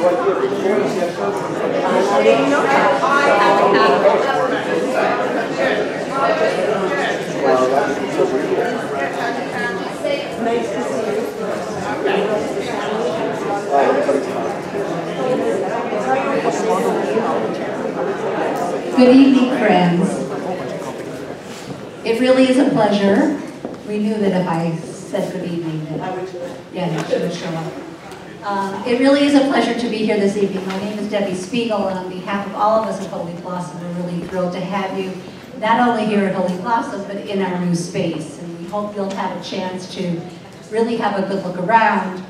Nice to see you. Good evening, friends. It really is a pleasure. We knew that if I said good evening, that she would show up. It really is a pleasure to be here this evening. My name is Debbie Spiegel, and on behalf of all of us at Holy Blossom, we're really thrilled to have you, not only here at Holy Blossom, but in our new space. And we hope you'll have a chance to really have a good look around.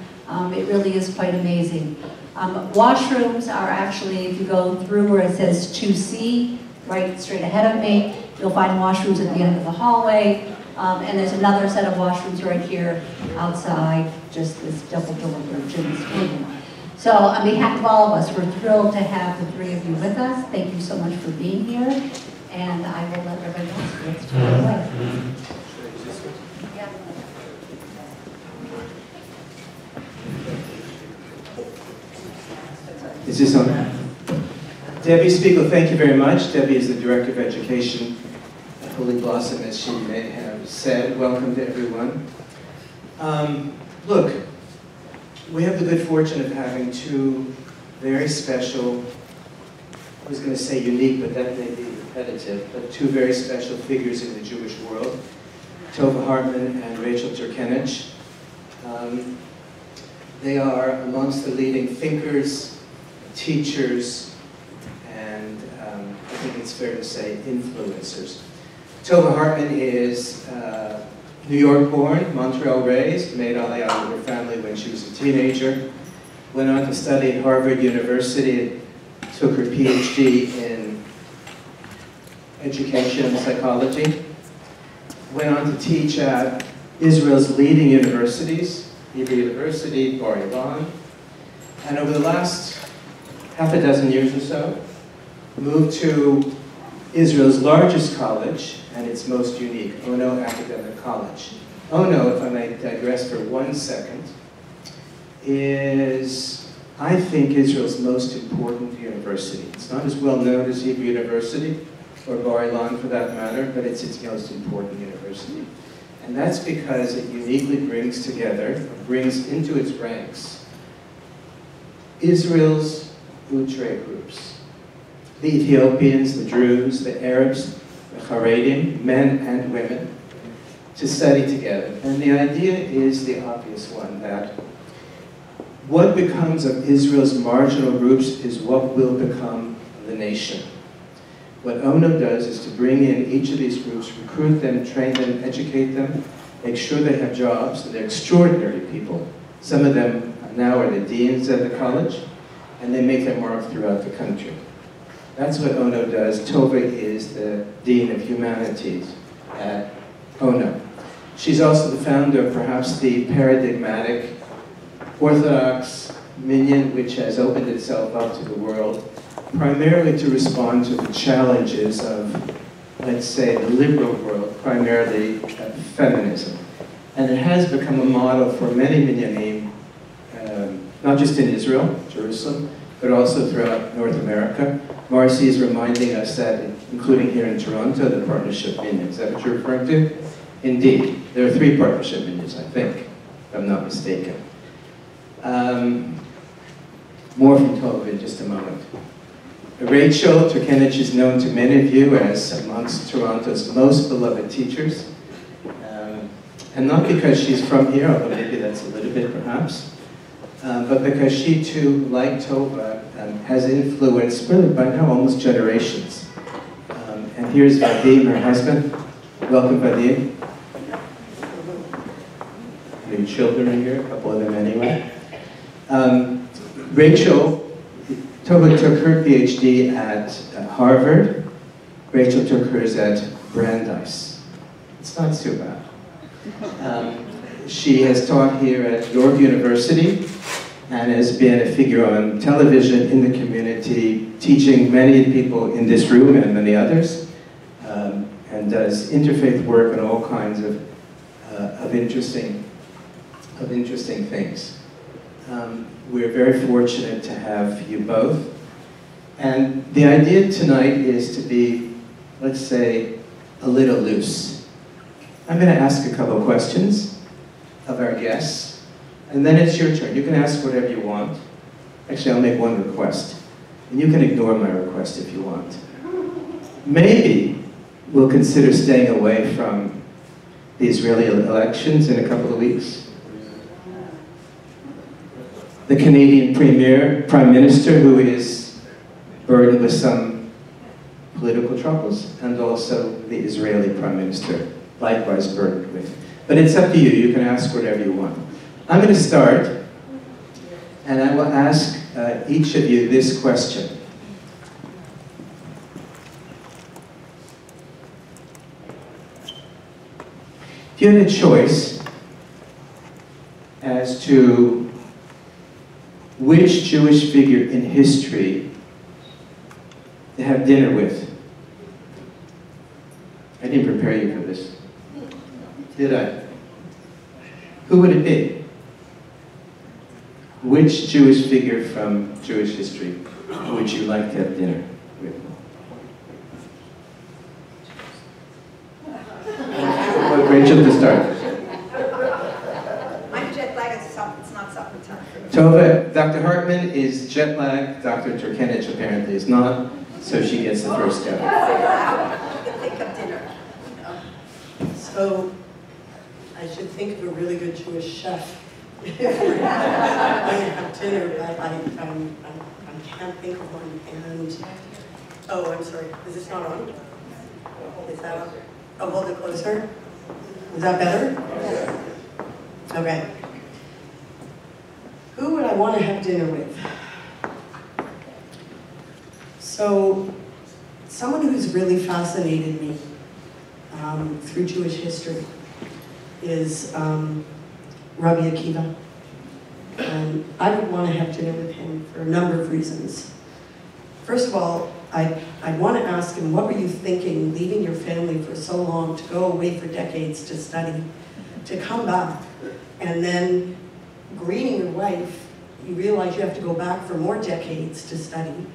It really is quite amazing. Washrooms are actually, if you go through where it says 2C, right straight ahead of me, you'll find washrooms at the end of the hallway. And there's another set of washrooms right here outside, just this double door where Jim is speaking. So on behalf of all of us, we're thrilled to have the three of you with us. Thank you so much for being here. And I will let everybody else get started. Is this on? Debbie Spiegel, thank you very much. Debbie is the Director of Education at Holy Blossom, as she may have said. Welcome to everyone. Look, we have the good fortune of having two very special, I was going to say unique, but that may be repetitive, but two very special figures in the Jewish world, Tova Hartman and Rachael Turkienicz. They are amongst the leading thinkers, teachers, and I think it's fair to say influencers. Tova Hartman is New York born, Montreal raised, made Aliyah with her family when she was a teenager, went on to study at Harvard University, took her PhD in education and psychology, went on to teach at Israel's leading universities, Hebrew University, Bar Ilan, and over the last half a dozen years or so, moved to Israel's largest college and its most unique, Ono Academic College. Ono, if I may digress for 1 second, is, I think, Israel's most important university. It's not as well known as Hebrew University, or Bar Ilan for that matter, but it's its most important university. And that's because it uniquely brings together, brings into its ranks, Israel's Utre groups. The Ethiopians, the Druze, the Arabs, the Haredim, men and women, to study together. And the idea is the obvious one, that what becomes of Israel's marginal groups is what will become the nation. What Ono does is to bring in each of these groups, recruit them, train them, educate them, make sure they have jobs, and they're extraordinary people. Some of them now are the deans at the college, and they make their mark throughout the country. That's what Ono does. Tova is the Dean of Humanities at Ono. She's also the founder of perhaps the paradigmatic Orthodox minyan, which has opened itself up to the world, primarily to respond to the challenges of, let's say, the liberal world, primarily feminism. And it has become a model for many minyanim, not just in Israel, Jerusalem, but also throughout North America. Marcy is reminding us that, including here in Toronto, the partnership minyan. Is that what you're referring to? Indeed. There are 3 partnership minyans, I think, if I'm not mistaken. More from Tova in just a moment. Rachael Turkienicz is known to many of you as amongst Toronto's most beloved teachers. And not because she's from here, although maybe that's a little bit perhaps, but because she too, like Tova, has influenced, really by now, almost generations. And here's Vadim, her husband. Welcome, Vadim. Your children are here, a couple of them anyway. Rachael, Tova took her PhD at Harvard. Rachael took hers at Brandeis. It's not too bad. She has taught here at York University and has been a figure on television in the community, teaching many people in this room and many others, and does interfaith work on all kinds of interesting things. We're very fortunate to have you both. And the idea tonight is to be, let's say, a little loose. I'm going to ask a couple of questions of our guests, and then it's your turn. You can ask whatever you want. Actually, I'll make one request, and you can ignore my request if you want. Maybe we'll consider staying away from the Israeli elections in a couple of weeks. The Canadian Prime Minister, who is burdened with some political troubles, and also the Israeli Prime Minister, likewise burdened with. But it's up to you. You can ask whatever you want. I'm going to start, and I will ask each of you this question. If you had a choice as to which Jewish figure in history to have dinner with. I didn't prepare you for this. Did I? Who would it be? Which Jewish figure from Jewish history would you like to have dinner with? Rachel, to start. I'm jet lagged, it's not supper time for me. Tova, Dr. Hartman is jet lagged, Dr. Turkienicz apparently is not, so she gets the first go. Think of dinner. So, I should think of a really good Jewish chef. If we're going to have dinner, but I can't think of one. And, oh, I'm sorry, is this not on? Is that on? Oh, hold it closer. Is that better? Yes. Okay. Who would I want to have dinner with? So, someone who's really fascinated me through Jewish history is Rabbi Akiva. And I would want to have dinner with him for a number of reasons. First of all, I'd want to ask him, what were you thinking, leaving your family for so long, to go away for decades to study, to come back, and then greeting your wife, you realize you have to go back for more decades to study.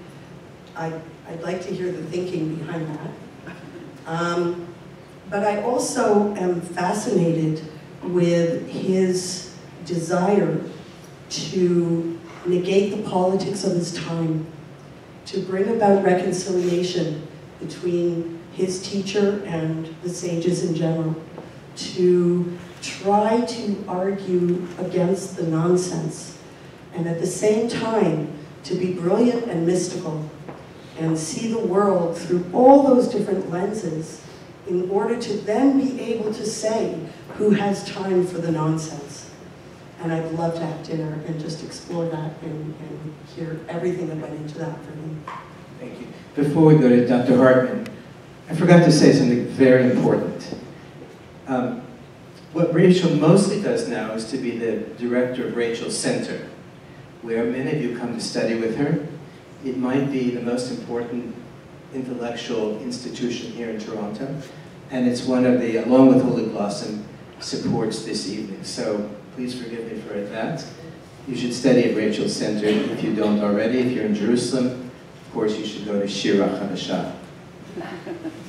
I'd like to hear the thinking behind that. But I also am fascinated with his desire to negate the politics of his time, to bring about reconciliation between his teacher and the sages in general, to try to argue against the nonsense, and at the same time to be brilliant and mystical and see the world through all those different lenses in order to then be able to say who has time for the nonsense. And I'd love to have dinner and just explore that and hear everything that went into that for me. Thank you. Before we go to Dr. Hartman, I forgot to say something very important. What Rachael mostly does now is to be the director of Rachael's Center, where many of you come to study with her. It might be the most important intellectual institution here in Toronto, and it's one of the, along with Holy Blossom, supports this evening. So please forgive me for that. You should study at Rachael's Center if you don't already. If you're in Jerusalem, of course, you should go to Shira Chadashah.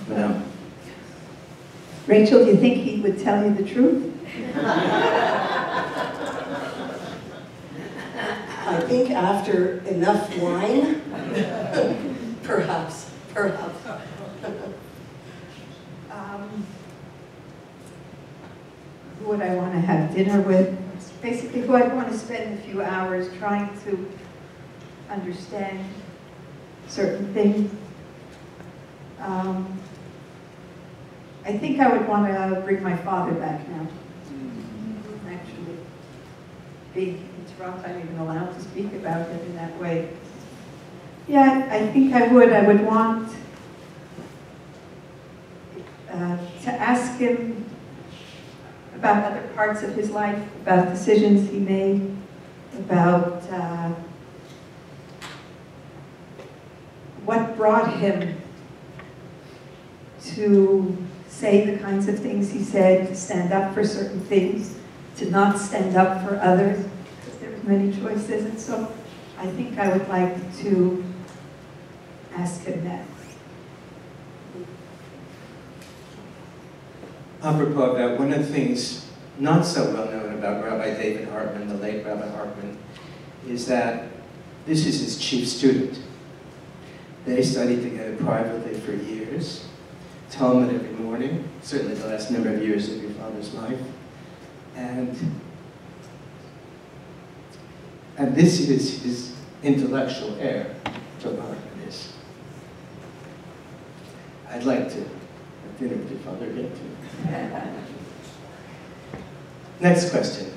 No. Rachael, do you think he would tell you the truth? I think after enough wine, perhaps. Who would I want to have dinner with? Basically, who I'd want to spend a few hours trying to understand certain things. I think I would want to bring my father back now. Actually, being in Toronto, I'm even allowed to speak about him in that way. Yeah, I think I would. I would want to ask him about other parts of his life, about decisions he made, about what brought him to say the kinds of things he said, to stand up for certain things, to not stand up for others. There was many choices, and so I think I would like to ask him that. Apropos of that, one of the things not so well known about Rabbi David Hartman, the late Rabbi Hartman, is that this is his chief student. They studied together privately for years, Talmud every morning, certainly the last number of years of your father's life. And this is his intellectual heir, Tova Hartman is. I'd like to have dinner with your father again, too. Next question.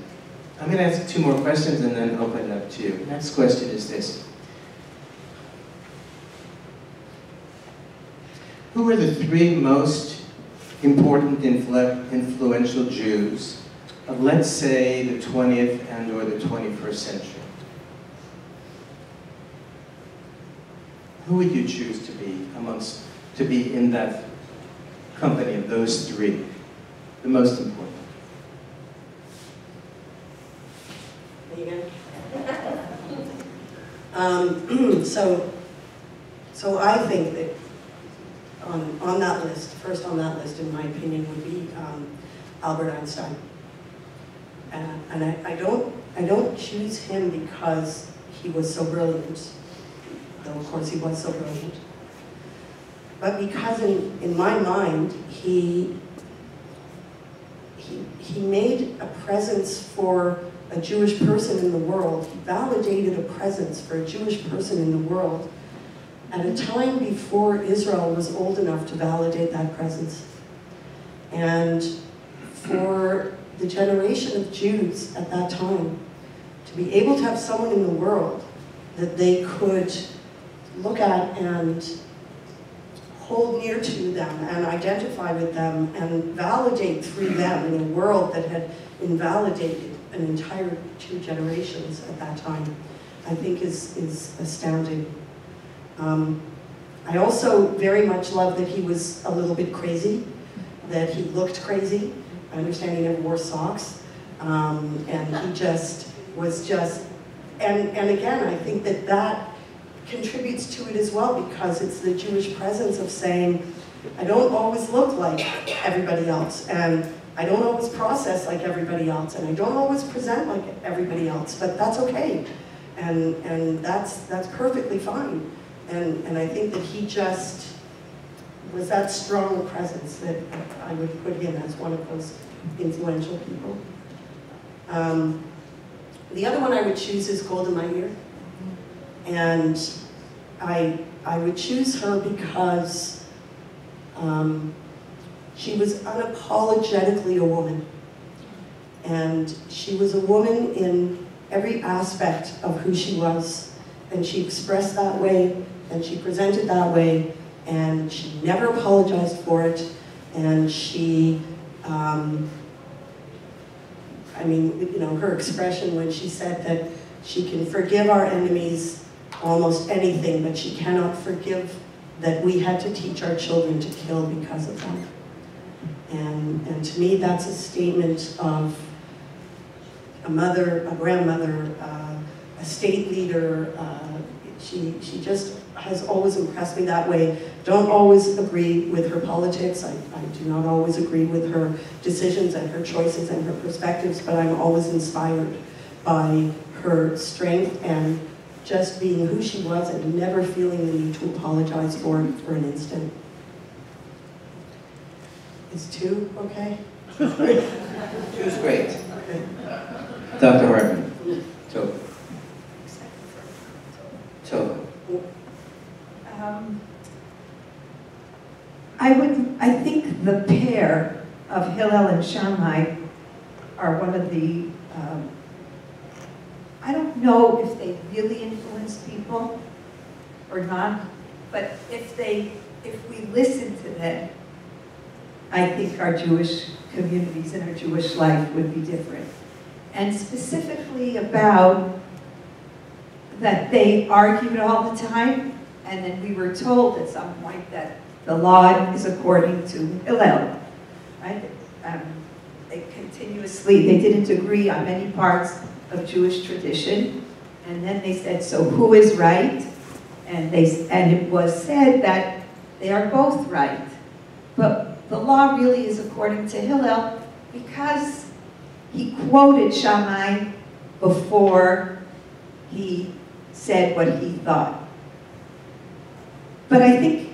I'm going to ask 2 more questions and then open it up to you. Next question is this. Who are the 3 most important influential Jews of, let's say, the 20th and or the 21st century? Who would you choose to be in that company of those 3, the most important? So I think that on that list, first on that list, in my opinion, would be Albert Einstein. And I don't choose him because he was so brilliant, though of course he was so brilliant, but because in my mind he made a presence for a Jewish person in the world. He validated a presence for a Jewish person in the world at a time before Israel was old enough to validate that presence. And for the generation of Jews at that time to be able to have someone in the world that they could look at and hold near to them and identify with them and validate through them in a world that had invalidated an entire 2 generations at that time, I think is astounding. I also very much love that he was a little bit crazy, that he looked crazy. I understand he never wore socks, and he just was just, and again, I think that contributes to it as well, because it's the Jewish presence of saying, I don't always look like everybody else, and I don't always process like everybody else, and I don't always present like everybody else, but that's okay, and that's perfectly fine. And I think that he just was that strong a presence that I would put him as one of those influential people. The other one I would choose is Golda Meir. And I would choose her because she was unapologetically a woman. And she was a woman in every aspect of who she was. And she expressed that way, and she presented that way, and she never apologized for it. And she, I mean, you know, her expression when she said that she can forgive our enemies almost anything, but she cannot forgive that we had to teach our children to kill because of them. And to me, that's a statement of a mother, a grandmother, a state leader. She just has always impressed me that way. Don't always agree with her politics. I do not always agree with her decisions and her choices and her perspectives, but I'm always inspired by her strength and just being who she was and never feeling the need to apologize for it for an instant. Is 2 okay? 2 is great. Okay. Dr. Hartman. Tova. Tova. I think the pair of Hillel and Shammai are one of the, I don't know if they really influence people or not, but if we listen to them, I think our Jewish communities and our Jewish life would be different. And specifically about that they argued all the time, and then we were told at some point that the law is according to Hillel, right? They didn't agree on many parts, of Jewish tradition. And then they said, so who is right? And it was said that they are both right. But the law really is according to Hillel because he quoted Shammai before he said what he thought. But I think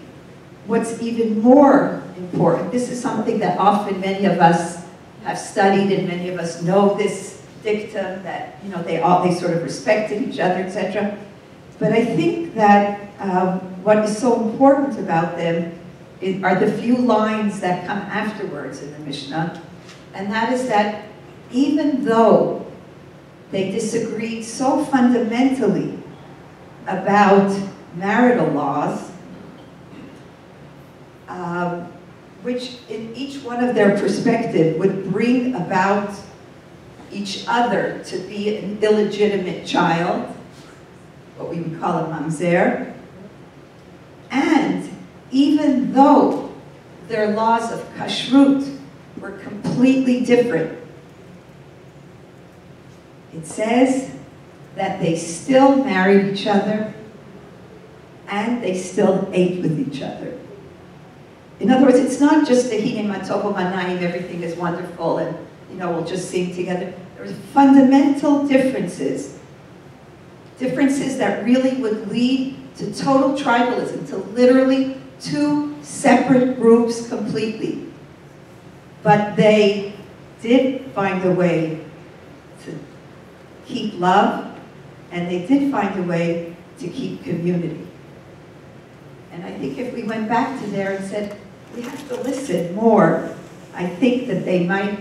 what's even more important, this is something that often many of us have studied and many of us know this dictum that, you know, they sort of respected each other, etc. But I think that what is so important about them are the few lines that come afterwards in the Mishnah, and that is that even though they disagreed so fundamentally about marital laws, which in each one of their perspective would bring about each other to be an illegitimate child, what we would call a mamzer, and even though their laws of kashrut were completely different, it says that they still married each other and they still ate with each other. In other words, it's not just the hinim atov manayim, everything is wonderful and, you know, we'll just sing together. There's fundamental differences that really would lead to total tribalism, to literally two separate groups completely. But they did find a way to keep love, and they did find a way to keep community. And I think if we went back to there and said, we have to listen more, I think that they might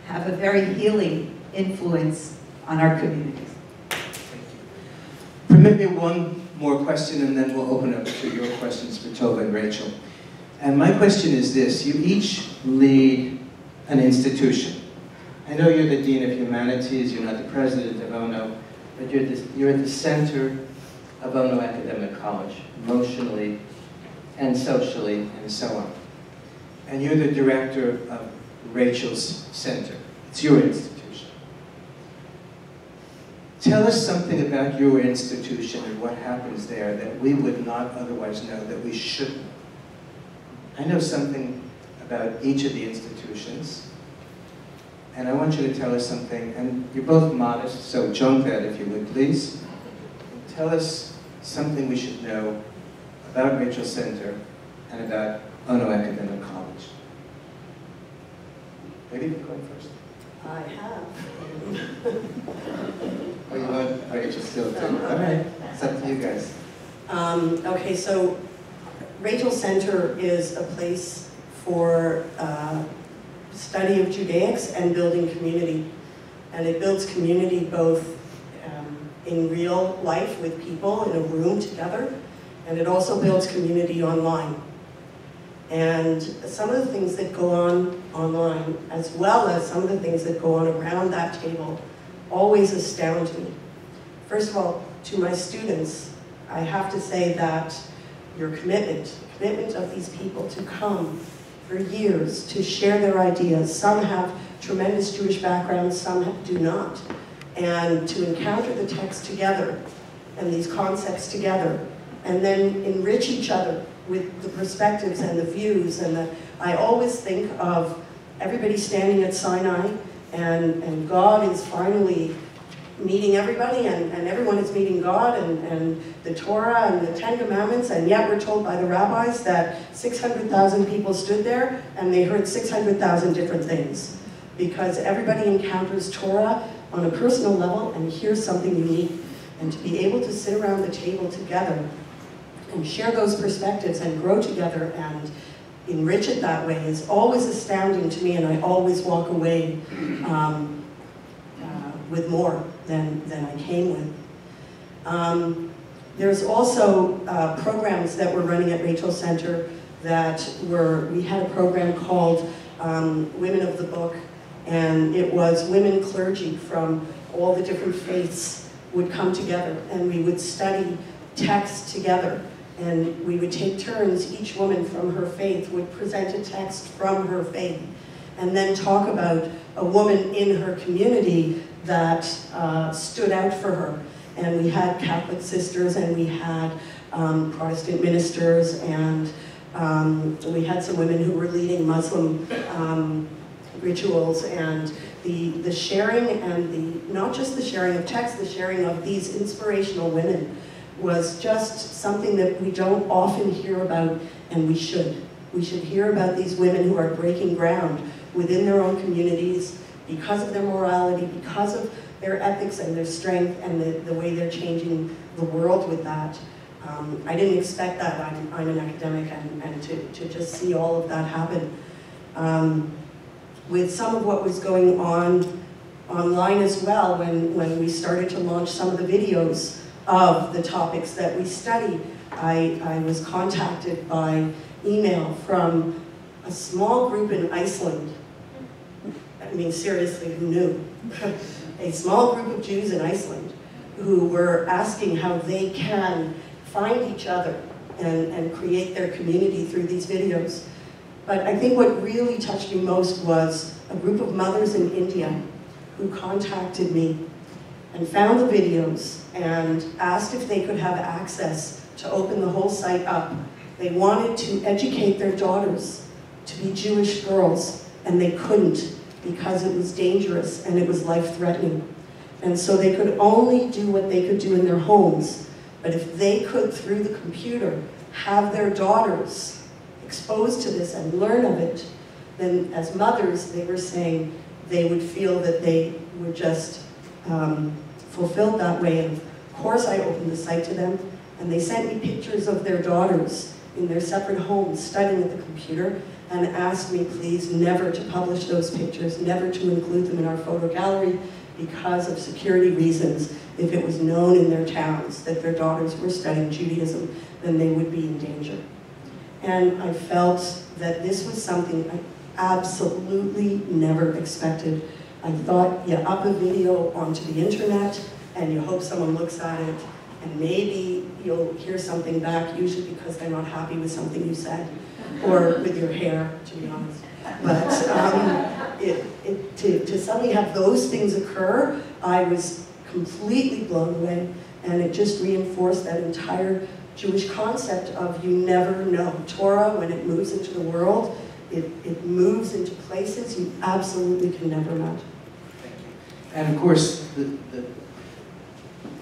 have a very healing influence on our communities. Permit me one more question and then we'll open up to your questions for Tova and Rachael. And my question is this: you each lead an institution. I know you're the Dean of Humanities, you're not the president of Ono, but you're at the center of Ono Academic College, emotionally and socially and so on. And you're the director of Rachael's Center. It's your institution. Tell us something about your institution and what happens there that we would not otherwise know, that we should know. I know something about each of the institutions, and I want you to tell us something, and you're both modest, so jump that if you would, please. Tell us something we should know about Rachael Center and about Ono Academic College. Maybe you're going first. I have. Oh, you want Rachael still too? All right, it's up to you guys. Okay, so Rachael Center is a place for study of Judaics and building community. And it builds community both in real life with people in a room together, and it also builds community online. And some of the things that go on online, as well as some of the things that go on around that table, always astound me. First of all, to my students, I have to say that your commitment of these people to come for years, to share their ideas. Some have tremendous Jewish backgrounds, some do not. And to encounter the text together, and these concepts together, and then enrich each other with the perspectives and the views. And I always think of everybody standing at Sinai, and God is finally meeting everybody, and everyone is meeting God, and the Torah and the Ten Commandments, and yet we're told by the rabbis that 600,000 people stood there and they heard 600,000 different things, because everybody encounters Torah on a personal level and hears something unique. And to be able to sit around the table together and share those perspectives and grow together and enrich it that way is always astounding to me, and I always walk away with more than I came with. There's also programs that we're running at Rachael Center that we had a program called Women of the Book, and it was women clergy from all the different faiths would come together, and we would study text together, and we would take turns. Each woman from her faith would present a text from her faith, and then talk about a woman in her community that stood out for her. And we had Catholic sisters, and we had Protestant ministers, and we had some women who were leading Muslim rituals, and the sharing, and not just the sharing of text, the sharing of these inspirational women was just something that we don't often hear about, and we should. We should hear about these women who are breaking ground within their own communities because of their morality, because of their ethics and their strength, and the way they're changing the world with that. I didn't expect that. I'm an academic, and to just see all of that happen. With some of what was going on online as well, when we started to launch some of the videos of the topics that we study, I was contacted by email from a small group in Iceland. I mean, seriously, who knew? A small group of Jews in Iceland who were asking how they can find each other and create their community through these videos. But I think what really touched me most was a group of mothers in India who contacted me and found the videos and asked if they could have access to open the whole site up. They wanted to educate their daughters to be Jewish girls, and they couldn't because it was dangerous and it was life-threatening. And so they could only do what they could do in their homes. But if they could, through the computer, have their daughters exposed to this and learn of it, then as mothers, they were saying they would feel that they were just fulfilled that way. And of course I opened the site to them, and they sent me pictures of their daughters in their separate homes studying at the computer, and asked me please never to publish those pictures, never to include them in our photo gallery because of security reasons. If it was known in their towns that their daughters were studying Judaism, then they would be in danger. And I felt that this was something I absolutely never expected. I thought you up a video onto the internet and you hope someone looks at it, and maybe you'll hear something back, usually because they're not happy with something you said, or with your hair, to be honest. But to suddenly have those things occur, I was completely blown away, and it just reinforced that entire Jewish concept of you never know. Torah, when it moves into the world, it moves into places you absolutely can never imagine. Thank you. And of course, the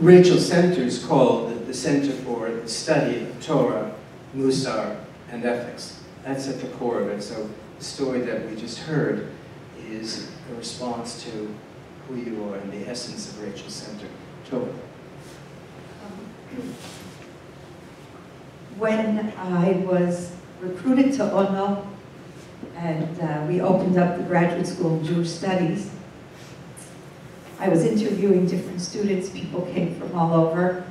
Rachael Center is called the Center for the Study of Torah, Musar, and Ethics. That's at the core of it. So the story that we just heard is a response to who you are and the essence of Rachael Center. Tova. When I was recruited to Ono, and we opened up the Graduate School of Jewish Studies, I was interviewing different students. People came from all over.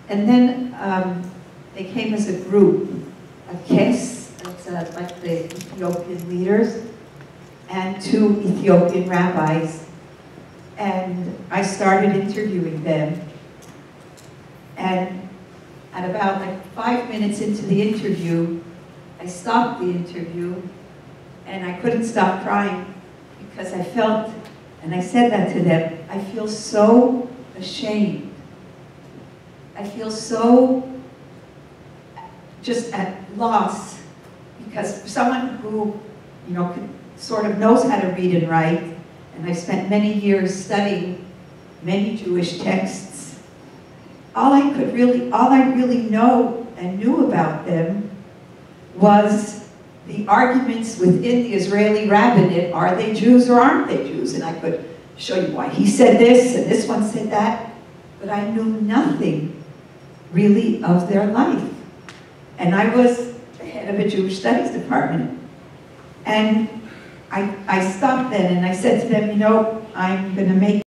And then they came as a group, a KES, that's like the Ethiopian leaders, and 2 Ethiopian rabbis. And I started interviewing them. And at about like 5 minutes into the interview, I stopped the interview, and I couldn't stop crying because I felt, and I said that to them, I feel so ashamed. I feel so just at loss, because someone who, you know, sort of knows how to read and write, and I spent many years studying many Jewish texts, all I really know and knew about them was the arguments within the Israeli rabbinate. Are they Jews or aren't they Jews? And I could show you why he said this and this one said that, but I knew nothing really of their life. And I was the head of a Jewish studies department. And I stopped then and I said to them, you know, I'm going to make